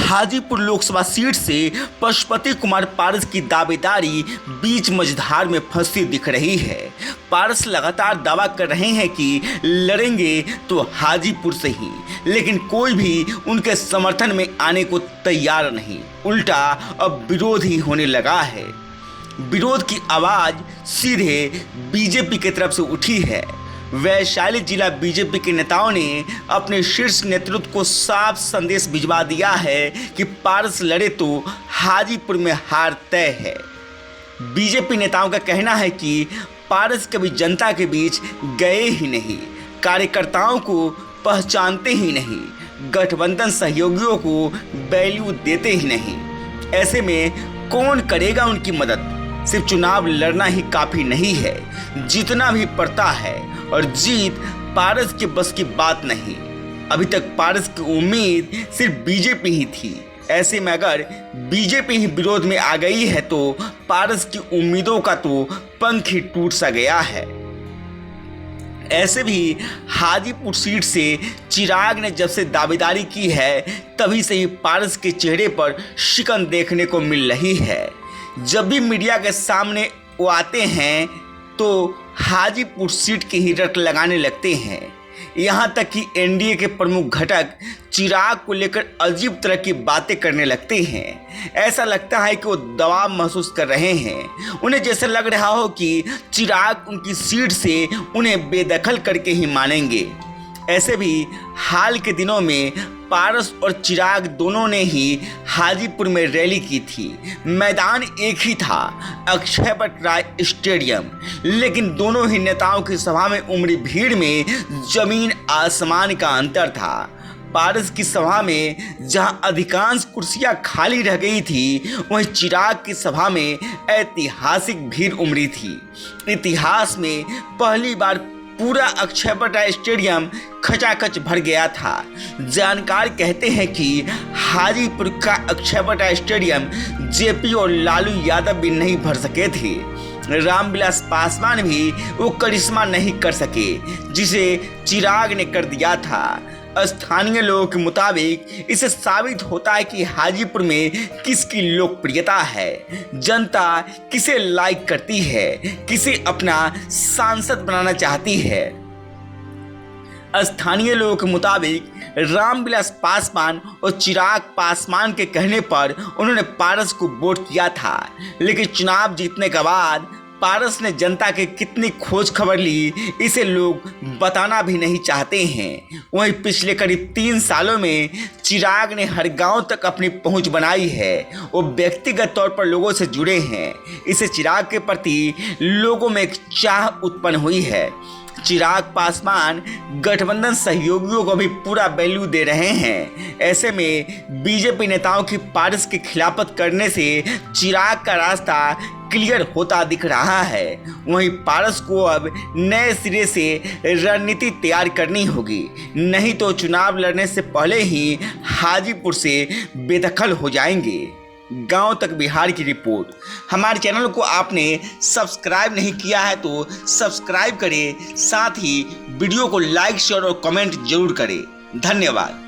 Hajipur Lok Sabha seat से पशुपति कुमार पारस की दावेदारी बीच मझधार में फंसी दिख रही है। पारस लगातार दावा कर रहे हैं कि लड़ेंगे तो हाजीपुर से ही, लेकिन कोई भी उनके समर्थन में आने को तैयार नहीं। उल्टा अब विरोध ही होने लगा है। विरोध की आवाज सीधे बीजेपी की तरफ से उठी है। वैशाली जिला बीजेपी के नेताओं ने अपने शीर्ष नेतृत्व को साफ संदेश भिजवा दिया है कि पारस लड़े तो हाजीपुर में हार तय है। बीजेपी नेताओं का कहना है कि पारस कभी जनता के बीच गए ही नहीं, कार्यकर्ताओं को पहचानते ही नहीं, गठबंधन सहयोगियों को वैल्यू देते ही नहीं। ऐसे में कौन करेगा उनकी मदद? सिर्फ चुनाव लड़ना ही काफ़ी नहीं है, जीतना भी पड़ता है, और जीत पारस के बस की बात नहीं। अभी तक पारस की उम्मीद सिर्फ बीजेपी ही थी। ऐसे में अगर बीजेपी ही विरोध में आ गई है तो पारस की उम्मीदों का तो पंख ही टूट सा गया है। ऐसे भी हाजीपुर सीट से चिराग ने जब से दावेदारी की है तभी से ही पारस के चेहरे पर शिकन देखने को मिल रही है। जब भी मीडिया के सामने वो आते हैं तो हाजीपुर सीट की ही रट लगाने लगते हैं। यहाँ तक कि एनडीए के प्रमुख घटक चिराग को लेकर अजीब तरह की बातें करने लगते हैं। ऐसा लगता है कि वो दबाव महसूस कर रहे हैं। उन्हें जैसे लग रहा हो कि चिराग उनकी सीट से उन्हें बेदखल करके ही मानेंगे। ऐसे भी हाल के दिनों में पारस और चिराग दोनों ने ही हाजीपुर में रैली की थी। मैदान एक ही था, अक्षयवट राय स्टेडियम, लेकिन दोनों ही नेताओं की सभा में उमड़ी भीड़ में जमीन आसमान का अंतर था। पारस की सभा में जहां अधिकांश कुर्सियां खाली रह गई थी, वहीं चिराग की सभा में ऐतिहासिक भीड़ उमड़ी थी। इतिहास में पहली बार पूरा अक्षयवट स्टेडियम खचाखच भर गया था। जानकार कहते हैं कि हाजीपुर का अक्षयवट स्टेडियम जेपी और लालू यादव भी नहीं भर सके थे। रामविलास पासवान भी वो करिश्मा नहीं कर सके जिसे चिराग ने कर दिया था। स्थानीय लोगों के मुताबिक इससे साबित होता है कि हाजीपुर में किसकी लोकप्रियता है, जनता किसे लाइक करती है, किसे अपना सांसद बनाना चाहती है। स्थानीय लोगों के मुताबिक रामविलास पासवान और चिराग पासवान के कहने पर उन्होंने पारस को वोट किया था, लेकिन चुनाव जीतने के बाद पारस ने जनता के कितनी खोज खबर ली इसे लोग बताना भी नहीं चाहते हैं। वहीं पिछले करीब 3 सालों में चिराग ने हर गांव तक अपनी पहुंच बनाई है। वो व्यक्तिगत तौर पर लोगों से जुड़े हैं। इससे चिराग के प्रति लोगों में एक चाह उत्पन्न हुई है। चिराग पासवान गठबंधन सहयोगियों को भी पूरा वैल्यू दे रहे हैं। ऐसे में बीजेपी नेताओं की पारस की खिलाफत करने से चिराग का रास्ता क्लियर होता दिख रहा है। वहीं पारस को अब नए सिरे से रणनीति तैयार करनी होगी, नहीं तो चुनाव लड़ने से पहले ही हाजीपुर से बेदखल हो जाएंगे। गांव तक बिहार की रिपोर्ट। हमारे चैनल को आपने सब्सक्राइब नहीं किया है तो सब्सक्राइब करें, साथ ही वीडियो को लाइक शेयर और कमेंट जरूर करें। धन्यवाद।